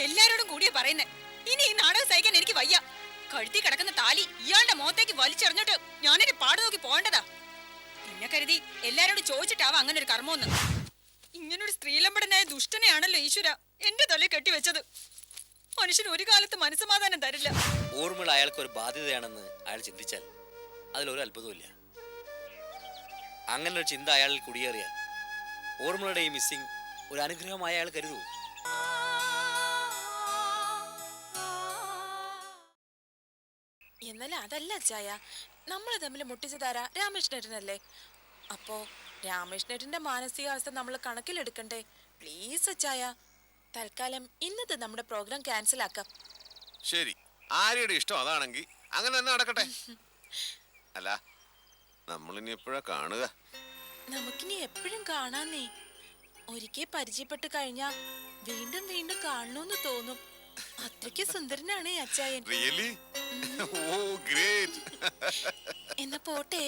എല്ലാരോടും കൂടിയാ പറയുന്നേ. ഇനി ഈ നാടകം സഹിക്കാൻ എനിക്ക് വയ്യ. കഴുത്തി കിടക്കുന്ന താലി ഇയാളുടെ മുഖത്തേക്ക് വലിച്ചെറിഞ്ഞിട്ട് ഞാനൊരു പാട് നോക്കി പോകേണ്ടതാ. പിന്നെ കരുതി എല്ലാരോടും ചോദിച്ചിട്ടാവാ അങ്ങനെ ഒരു കർമ്മമൊന്നും. ഇങ്ങനൊരു സ്ത്രീലമ്പടനായ ദുഷ്ടനെയാണല്ലോ ഈശ്വര എന്റെ തലയിൽ കെട്ടിവെച്ചത്. മനുഷ്യന് ഒരു കാലത്ത് മനസ്സമാധാനം തരില്ല. ഊർമിള അയാൾക്ക് ഒരു ബാധ്യതയാണെന്ന് അയാൾ ചിന്തിച്ചാൽ അതിലൊരു അത്ഭുതമില്ല. അങ്ങനെ ഒരു ചിന്ത അയാളിൽ കുടിയേറിയാൽ ഊർമിളയുടെ ഈ മിസ്സിംഗ് ഒരു അനുഗ്രഹമായി അയാൾ കരുതൂ. എന്നാലും അതല്ല അച്ചായ, നമ്മൾ തമ്മിൽ മുട്ടിച്ചതാരാ? രാമകൃഷ്ണേട്ടനല്ലേ? അപ്പോ രാമകൃഷ്ണേട്ടന്റെ മാനസികാവസ്ഥ നമ്മൾ കണക്കിലെടുക്കണ്ടേ? പ്ലീസ് അച്ചായ, തൽക്കാലം ഇന്നത്തെ നമ്മുടെ പ്രോഗ്രാം ക്യാൻസൽ ആക്കാം. ശരി, ആര്യയുടെ ഇഷ്ടം അതാണെങ്കിൽ അങ്ങനെ തന്നെ നടക്കട്ടെ. അല്ല, നമ്മളിനി എപ്പോഴാ കാണുക? നമുക്കിനി എപ്പോഴും കാണാന്നേ. ഒരിക്കൽ പരിചയപ്പെട്ട് കഴിഞ്ഞാ വീണ്ടും വീണ്ടും കാണണമെന്ന് തോന്നും. അത്രയ്ക്ക് സുന്ദരനാണ് അച്ചായൻ. റിയലി? ഓ ഗ്രേറ്റ്. എന്നാ പോട്ടെ.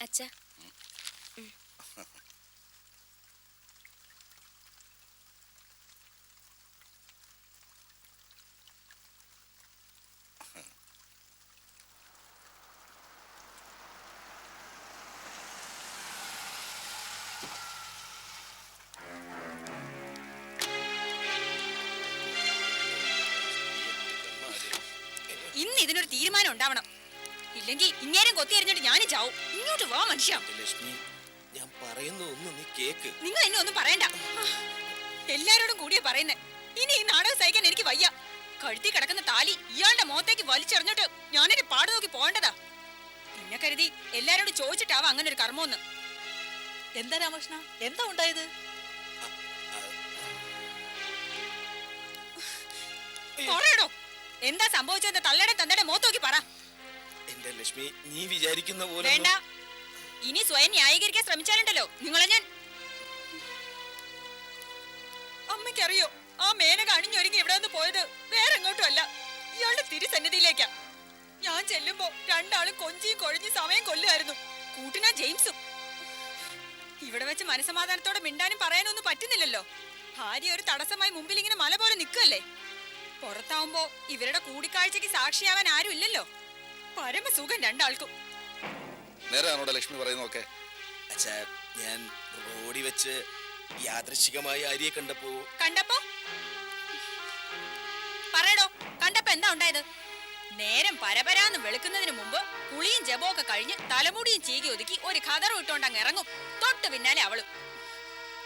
അച്ഛാ, ഇന്ന് ഇതിനൊരു തീരുമാനം ഉണ്ടാവണം. ഇല്ലെങ്കിൽ ഇങ്ങേരം കൊത്തി എറിഞ്ഞിട്ട് ഞാനും ചാവും. ഇങ്ങോട്ട് വാ മനുഷ്യ. ലക്ഷ്മി, ഞാൻ പറയുന്ന ഒന്ന് നീ കേക്ക്. നിങ്ങൾ എന്നെ ഒന്നും പറയണ്ട. എല്ലാരോടും കൂടിയാ പറയുന്നേ. ഇനി ഈ നാടകം സഹിക്കാൻ എനിക്ക് വയ്യ. കഴുത്തി കിടക്കുന്ന താലി ഇയാളുടെ മുഖത്തേക്ക് വലിച്ചെറിഞ്ഞിട്ട് ഞാനൊരു പാട് നോക്കി പോകേണ്ടതാ. പിന്നെ കരുതി എല്ലാരോടും ചോദിച്ചിട്ടാവാ അങ്ങനെ ഒരു കർമ്മമൊന്ന്. എന്താ രാമകൃഷ്ണ, എന്താ ഉണ്ടായത്? പറയടോ, എന്താ സംഭവിച്ചത്? തള്ളയുടെ തന്തയുടെ മുഖത്ത് നോക്കി പറ. എന്റെ ലക്ഷ്മി, നീ വിചാരിക്കുന്ന പോലെ വേണ്ട. ഇനി സ്വയം ന്യായീകരിക്കാൻ ശ്രമിച്ചാലുണ്ടല്ലോ നിങ്ങളെ ഞാൻ. അമ്മയ്ക്കറിയോ, ആ മേനക അണിഞ്ഞൊരുങ്ങി ഇവിടെ നിന്ന് പോയത് വേറെ എങ്ങോട്ടും അല്ല, ഇയാളുടെ തിരുസന്നിധിയിലേക്കാ. ഞാൻ ചെല്ലുമ്പോ രണ്ടാളും കൊഞ്ചിയും കൊഴിഞ്ഞ് സമയം കൊല്ലുമായിരുന്നു. കൂട്ടിനാ ജെയിംസും. ഇവിടെ വെച്ച് മനസമാധാനത്തോടെ മിണ്ടാനും പറയാനൊന്നും പറ്റുന്നില്ലല്ലോ. ഭാര്യ ഒരു തടസ്സമായി മുമ്പിൽ ഇങ്ങനെ മല പോലെ നിൽക്കല്ലേ. പുറത്താവുമ്പോ ഇവരുടെ കൂടിക്കാഴ്ചക്ക് സാക്ഷിയാവാൻ ആരും ഇല്ലല്ലോ. പരമസുഖം രണ്ടാൾക്കും. നേരാണോടെ ലക്ഷ്മി പറയുന്നൊക്കെ? അച്ഛാ, ഞാൻ റോഡിൽ വെച്ച് യാദൃശ്ചികമായി ആര്യയെ കണ്ടപ്പോ പറയടോ, കണ്ടപ്പോ എന്താ ഉണ്ടായത്? നേരം പരപരാന്ന് വെളുക്കുന്നതിന് മുമ്പ് കുളിയും ജപവും കഴിഞ്ഞ് തലമുടിയും ചീകി ഒതുക്കി ഒരു ഖദറും ഇട്ടോണ്ടങ്ങ് ഇറങ്ങും. തൊട്ട് പിന്നാലെ അവളും.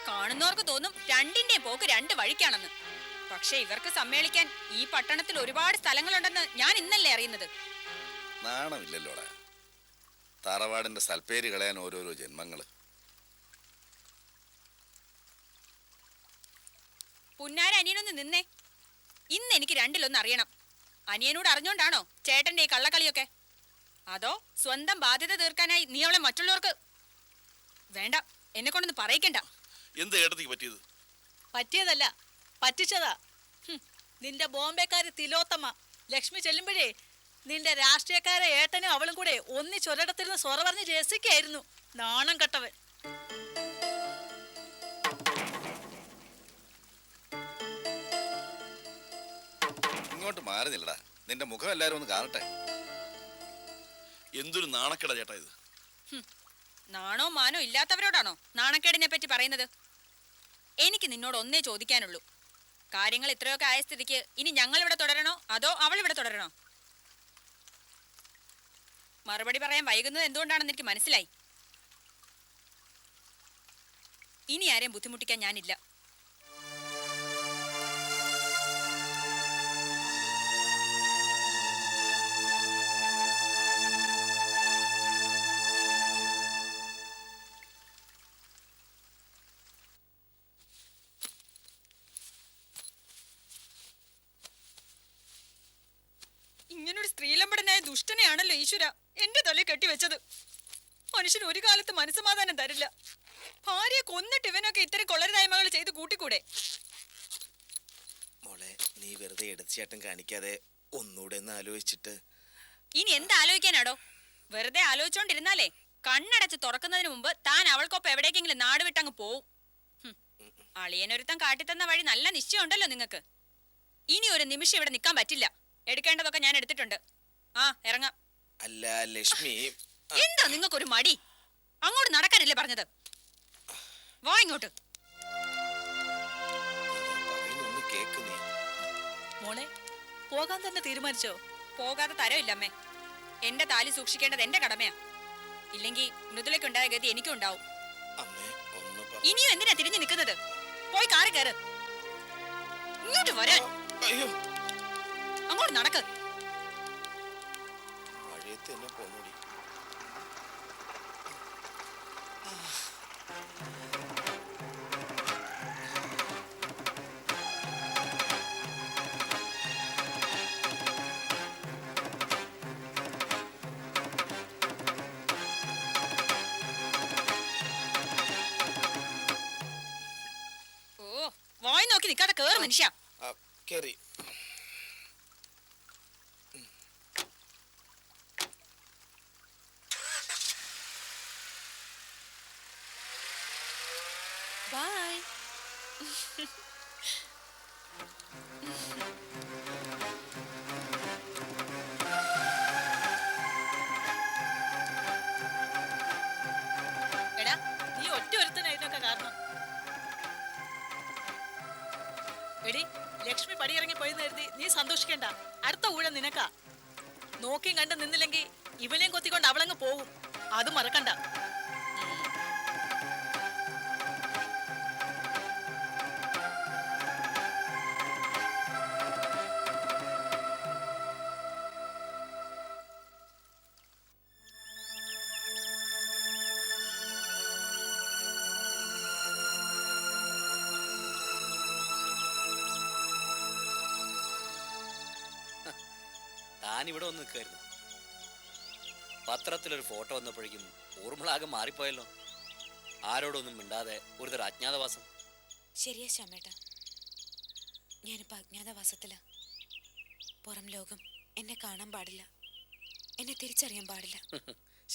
കാണുന്നവർക്ക് തോന്നും രണ്ടിന്റെയും പോക്ക് രണ്ട് വഴിക്കാണെന്ന്. പക്ഷെ ഇവർക്ക് സമ്മേളിക്കാൻ ഈ പട്ടണത്തിൽ ഒരുപാട് സ്ഥലങ്ങളുണ്ടെന്ന് ഞാൻ ഇന്നല്ലേ അറിയുന്നത്. നാണമില്ലല്ലോടാ, തറവാടിന്റെ സൽപ്പേര് കളയാൻ ഓരോരോ ജന്മങ്ങള്. പുന്നാര അനിയനൊന്ന് നിന്നേ. ഇന്ന് എനിക്ക് രണ്ടിലൊന്ന് അറിയണം. അനിയനോട് അറിഞ്ഞോണ്ടാണോ ചേട്ടന്റെ ഈ കള്ളക്കളിയൊക്കെ? അതോ സ്വന്തം ബാധ്യത തീർക്കാനായി നീ അവളെ മറ്റുള്ളവർക്ക്? വേണ്ട, എന്നെ കൊണ്ടൊന്ന് പറയിക്കണ്ട. എന്താ ഏട്ടത്തിക്ക് പറ്റിയത്? പറ്റിയതല്ല, പറ്റിച്ചതാ. നിന്റെ ബോംബെക്കാരി തിലോത്തമ്മ. ലക്ഷ്മി ചെല്ലുമ്പോഴേ നിന്റെ രാഷ്ട്രീയക്കാരെ ഏട്ടനും അവളും കൂടെ ഒന്നിച്ചൊരിടത്തിരുന്ന് സ്വറ പറഞ്ഞ് രസിക്കായിരുന്നു. നാണം കെട്ടവൻ. ഇങ്ങോട്ട് മാറി നില്ലടാ, നിന്റെ മുഖം എല്ലാരും ഒന്ന് കാണട്ടെ. എന്തൊരു നാണക്കേട ചേട്ടാ ഇത്. നാണോ മാനോ ഇല്ലാത്തവരോടാണോ നാണക്കേടിനെ പറ്റി പറയുന്നത്? എനിക്ക് നിന്നോട് ഒന്നേ ചോദിക്കാനുള്ളൂ. കാര്യങ്ങൾ ഇത്രയൊക്കെ ആയ സ്ഥിതിക്ക് ഇനി ഞങ്ങൾ ഇവിടെ തുടരണോ അതോ അവൾ ഇവിടെ തുടരണോ? മറുപടി പറയാൻ വൈകുന്നത് എന്തുകൊണ്ടാണെന്ന് എനിക്ക് മനസ്സിലായി. ഇനി ആരെയും ബുദ്ധിമുട്ടിക്കാൻ ഞാനില്ല. ഇങ്ങനൊരു സ്ത്രീലമ്പടനായ ദുഷ്ടനെയാണല്ലോ ഈശ്വര എന്റെ തലയിൽ കെട്ടിവെച്ചത്. മനുഷ്യന് ഒരു കാലത്ത് മനസ്സമാധാനം തരില്ല. ഭാര്യയെ കൊന്നിട്ട് ഇവനൊക്കെ ഇത്തരം കൊള്ളരുതായ്മകൾ ചെയ്ത് കൂട്ടിക്കൂടെ? മോളെ, നീ വെറുതെ എടുത്തേട്ടൻ കാണിക്കാതെ ഒന്നുകൂടെ ഒന്ന് ആലോചിച്ചിട്ട്. ഇനി എന്താ ആലോചിക്കാനാടോ? വെറുതെ ആലോചിച്ചോണ്ടിരുന്നാലേ കണ്ണടച്ച് തുറക്കുന്നതിന് മുമ്പ് താൻ അവൾക്കൊപ്പം എവിടേക്കെങ്കിലും നാട് വിട്ടങ്ങ് പോവും. അളിയനൊരുത്തം കാട്ടിത്തന്ന വഴി നല്ല നിശ്ചയമുണ്ടല്ലോ നിങ്ങൾക്ക്. ഇനി ഒരു നിമിഷം ഇവിടെ നിൽക്കാൻ പറ്റില്ല. എടുക്കേണ്ടതൊക്കെ ഞാൻ എടുത്തിട്ടുണ്ട്. ആ ഇറങ്ങാം. അല്ല ലക്ഷ്മി, എന്താ നിങ്ങൾക്കൊരു മടി? അങ്ങോട്ട് നടക്കാനല്ലേ പറഞ്ഞത്? വാ ഇങ്ങോട്ട്. പറയുന്നൊന്ന് കേക്ക് നീ. മോളെ, പോകാൻ തന്നെ തീരുമാനിച്ചോ? പോകാതെ തരമില്ലമ്മേ. എന്റെ താലി സൂക്ഷിക്കേണ്ടത് എന്റെ കടമയാ. ഇല്ലെങ്കിൽ മൃദുലയ്ക്കുണ്ടായ ഗതി എനിക്കും ഉണ്ടാവും. അമ്മേ ഒന്ന് പറ. ഇനിയും എന്തിനാ തിരിഞ്ഞു നിൽക്കുന്നത്? പോയി കാറി കയറ്. ഇങ്ങോട്ട് വരാൻ. അയ്യോ, അങ്ങോട്ട് നടക്ക്. മഴയത്ത് എന്നെ പോന്നോടി. ഓ, വായി നോക്കി നിൽക്കാതെ കേറ് മനുഷ്യ. കേറി. ബൈ. എടാ, നീ ഒറ്റ ഒരുത്തനായിരുന്നൊക്കെ കാരണം. എടി, ലക്ഷ്മി പടിയിറങ്ങി പോയെന്ന് കരുതി നീ സന്തോഷിക്കണ്ട. അടുത്ത ഊഴം നിനക്കാ. നോക്കിയും കണ്ട് നിന്നില്ലെങ്കിൽ ഇവനെയും കൊത്തിക്കൊണ്ട് അവളങ്ങ് പോകും. അത് മറക്കണ്ട. താനിവിടെ വന്ന് നിൽക്കായിരുന്നു. പത്രത്തിലൊരു ഫോട്ടോ വന്നപ്പോഴേക്കും ഊർമിളാകെ മാറിപ്പോയല്ലോ. ആരോടൊന്നും മിണ്ടാതെ ഒരുതരം അജ്ഞാതവാസം. ശരിയാ ശ്യാമേട്ട, ഞാനിപ്പോൾ അജ്ഞാതവാസത്തില. പുറം ലോകം എന്നെ കാണാൻ പാടില്ല, എന്നെ തിരിച്ചറിയാൻ പാടില്ല.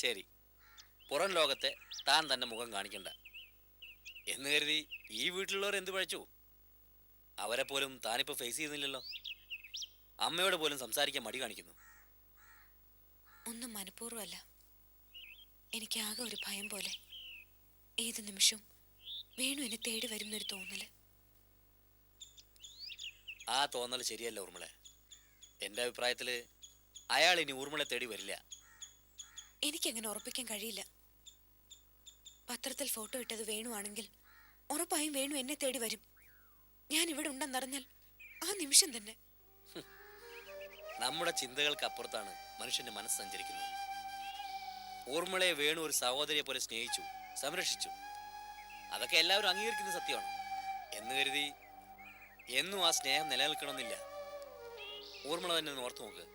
ശരി, പുറം ലോകത്തെ താൻ തന്നെ മുഖം കാണിക്കണ്ട എന്ന് കരുതി ഈ വീട്ടിലുള്ളവർ എന്ത് പഴച്ചു? അവരെ പോലും താനിപ്പോൾ ഫേസ് ചെയ്യുന്നില്ലല്ലോ. അമ്മയോട് പോലും സംസാരിക്കാൻ മടി കാണിക്കുന്നു. ഒന്നും മനഃപൂർവ്വമല്ല. എനിക്കാകെ ഒരു ഭയം പോലെ. ഏത് നിമിഷവും വേണു എന്നെ തേടി വരുന്നൊരു തോന്നല്. ആ തോന്നൽ ശരിയല്ല ഊർമിളെ. എൻ്റെ അഭിപ്രായത്തിൽ അയാൾ ഇനി ഊർമിളെ തേടി വരില്ല. എനിക്കങ്ങനെ ഉറപ്പിക്കാൻ കഴിയില്ല. പത്രത്തിൽ ഫോട്ടോ ഇട്ടത് വേണു ആണെങ്കിൽ ഉറപ്പായും വേണു എന്നെ തേടി വരും. ഞാൻ ഇവിടെ ഉണ്ടെന്നറിഞ്ഞാൽ ആ നിമിഷം തന്നെ. നമ്മുടെ ചിന്തകൾക്ക് അപ്പുറത്താണ് മനുഷ്യന്റെ മനസ്സ് സഞ്ചരിക്കുന്നത്. ഊർമിളയെ വേണു ഒരു സഹോദരിയെ പോലെ സ്നേഹിച്ചു, സംരക്ഷിച്ചു. അതൊക്കെ എല്ലാവരും അംഗീകരിക്കുന്ന സത്യമാണ്. എന്ന് കരുതി എന്നും ആ സ്നേഹം നിലനിൽക്കണമെന്നില്ല. ഊർമിള തന്നെ ഒന്ന് ഓർത്തു നോക്ക്.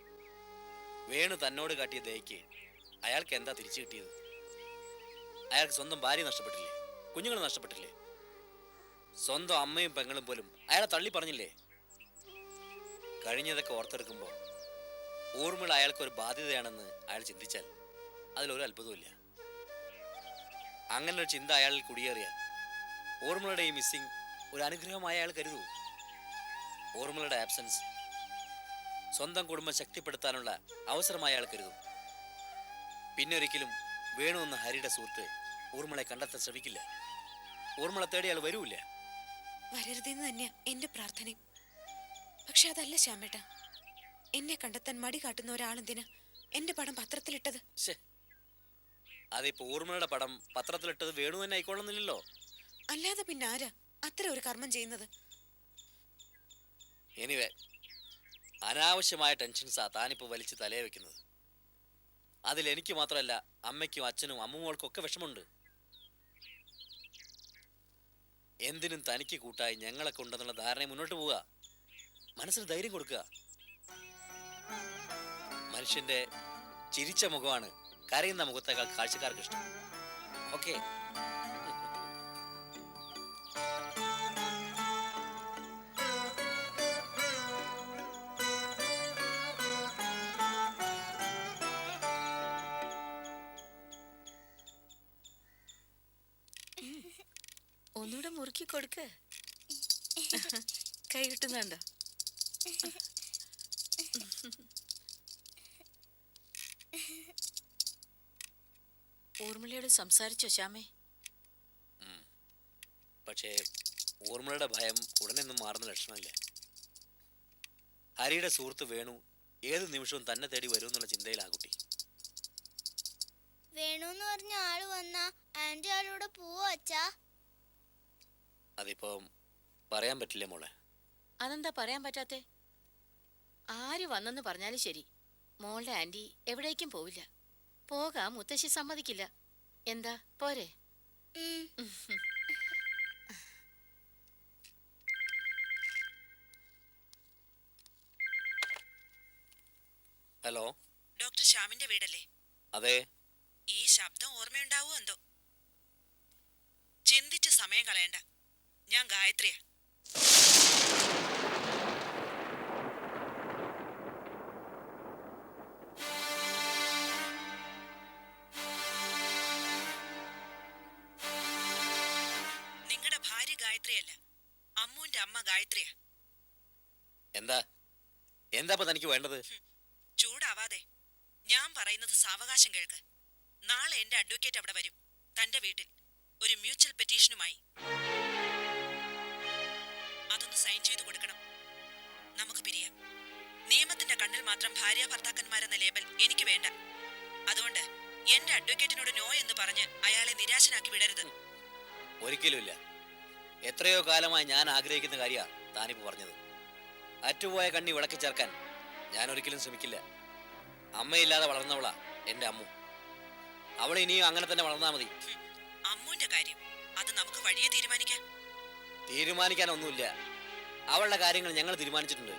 വേണു തന്നോട് കാട്ടിയ ദയക്ക് അയാൾക്ക് എന്താ തിരിച്ചു കിട്ടിയത്? അയാൾക്ക് സ്വന്തം ഭാര്യ നഷ്ടപ്പെട്ടില്ലേ? കുഞ്ഞുങ്ങൾ നഷ്ടപ്പെട്ടില്ലേ? സ്വന്തം അമ്മയും പെങ്ങളും പോലും അയാളെ തള്ളി പറഞ്ഞില്ലേ? കഴിഞ്ഞതൊക്കെ ഓർത്തെടുക്കുമ്പോൾ ഊർമിള അയാൾക്കൊരു ബാധ്യതയാണെന്ന് അയാൾ ചിന്തിച്ചാൽ അതിലൊരു അത്ഭുതമില്ല. അങ്ങനെ ഒരു ചിന്ത അയാളിൽ കുടിയേറിയാൽ ഊർമിളയുടെ ഈ മിസ്സിംഗ് ഒരു അനുഗ്രഹമായി അയാൾ കരുതൂ. ഊർമിളയുടെ ആബ്സെൻസ് സ്വന്തം കുടുംബം ശക്തിപ്പെടുത്താനുള്ള അവസരമായി അയാൾ കരുതും. പിന്നെ ഒരിക്കലും വേണു എന്ന ഹരിയുടെ സുഹൃത്ത് ഊർമിളയെ കണ്ടെത്താൻ ശ്രമിക്കില്ല. ഊർമിള തേടി അയാൾ വരൂല്ല. വരരുതെന്ന് തന്നെയാ എന്റെ പ്രാർത്ഥനയും. പക്ഷെ അതല്ല ശ്യാമേട്ട, എന്നെ കണ്ടെത്താൻ മടി കാട്ടുന്ന ഒരാളെന്തിനാ എന്റെ പടം പത്രത്തിലിട്ടത്? ശ്ശേ, അതിപ്പോ ഊർമിളയുടെ പടം പത്രത്തിലിട്ടത് വേണു തന്നെ ആയിക്കൊള്ളുന്നില്ലല്ലോ. അല്ലാതെ പിന്നെ ആരാ അത്ര ഒരു കർമ്മം ചെയ്യുന്നത്? എനിവേ, അനാവശ്യമായ ടെൻഷൻസാ താനിപ്പോൾ വലിച്ച് തലയെ വെക്കുന്നത്. അതിലെനിക്ക് മാത്രമല്ല, അമ്മയ്ക്കും അച്ഛനും അമ്മൂമ്മകൾക്കും ഒക്കെ വിഷമമുണ്ട്. എന്തിനും തനിക്ക് കൂട്ടായി ഞങ്ങളൊക്കെ ഉണ്ടെന്നുള്ള ധാരണയെ മുന്നോട്ട് പോവുക. മനസ്സിന് ധൈര്യം കൊടുക്കുക. മനുഷ്യന്റെ ചിരിച്ച മുഖമാണ് കരയുന്ന മുഖത്തേക്കാൾ കാഴ്ചക്കാർക്ക് ഇഷ്ടം. ഓക്കെ. ഒന്നുകൂടെ മുറുക്കി കൊടുക്ക്. കൈ കിട്ടുന്നുണ്ടോ? ഊർമിളയോട് സംസാരിച്ചോ ശ്യാമേ? പക്ഷേ ഊർമിളയുടെ ഭയം ഉടനെയൊന്നും മാറുന്ന ലക്ഷണമില്ല. ഹരിയുടെ സുഹൃത്ത് വേണു ഏത് നിമിഷവും തന്നെ തേടി വരുമെന്നുള്ള ചിന്തയിലാ കുട്ടി. വേണു എന്ന് പറഞ്ഞ ആള് വന്നാ ആന്റി ആളോട് പോവോ അച്ഛാ? അതിപ്പോ പറയാൻ പറ്റില്ല മോളെ. അതെന്താ പറയാൻ പറ്റാത്തെ? ആര് വന്നെന്ന് പറഞ്ഞാലും ശരി, മോളുടെ ആന്റി എവിടേക്കും പോവില്ല. പോകാൻ മുത്തശ്ശി സമ്മതിക്കില്ല. എന്താ പോരെ? ഹലോ, ഡോക്ടർ ശ്യാമിന്റെ വീടല്ലേ? അതെ. ഈ ശബ്ദം ഓർമ്മയുണ്ടാവോ എന്തോ? ചിന്തിച്ച് സമയം കളയണ്ട. ഞാൻ ഗായത്രിയാ. നിങ്ങളുടെ ഭാര്യ ഗായത്രിയല്ല, അമ്മുവിന്റെ അമ്മ ഗായത്രിയാ. എന്താ ഇപ്പൊ തനിക്ക് വേണ്ടത്? ചൂടാവാതെ ഞാൻ പറയുന്നത് സാവകാശം കേൾക്ക്. നാളെ എന്റെ അഡ്വക്കേറ്റ് അവിടെ വരും, തന്റെ വീട്ടിൽ ഒരു മ്യൂച്വൽ പെറ്റീഷനുമായി. അതൊന്ന് സൈൻ ചെയ്തു കൊടുക്കണം. നമുക്ക് പിരിയാം. നിയമത്തിന്റെ കണ്ണിൽ മാത്രം ഭാര്യ ഭർത്താക്കന്മാരെന്ന ലേബൽ എനിക്ക് വേണ്ട. അതുകൊണ്ട് എന്റെ അഡ്വക്കേറ്റിനോട് നോ എന്ന് പറഞ്ഞ് അയാളെ നിരാശനാക്കി വിടരുത്. ഒരിക്കലുമില്ല. എത്രയോ കാലമായി ഞാൻ ആഗ്രഹിക്കുന്ന കാര്യാ താനിപ്പോ പറഞ്ഞത്. അറ്റുപോയ കണ്ണി വിളക്കി ചേർക്കാൻ ഞാൻ ഒരിക്കലും ശ്രമിക്കില്ല. അമ്മയില്ലാതെ വളർന്നവളാ എന്റെ അമ്മു. അവൾ ഇനിയും അങ്ങനെ തന്നെ വളർന്നാ മതി. അമ്മുവിന്റെ കാര്യം അത് നമുക്ക് വഴിയെ തീരുമാനിക്കാം. തീരുമാനിക്കാനൊന്നുമില്ല. അവളുടെ കാര്യങ്ങൾ ഞങ്ങൾ തീരുമാനിച്ചിട്ടുണ്ട്.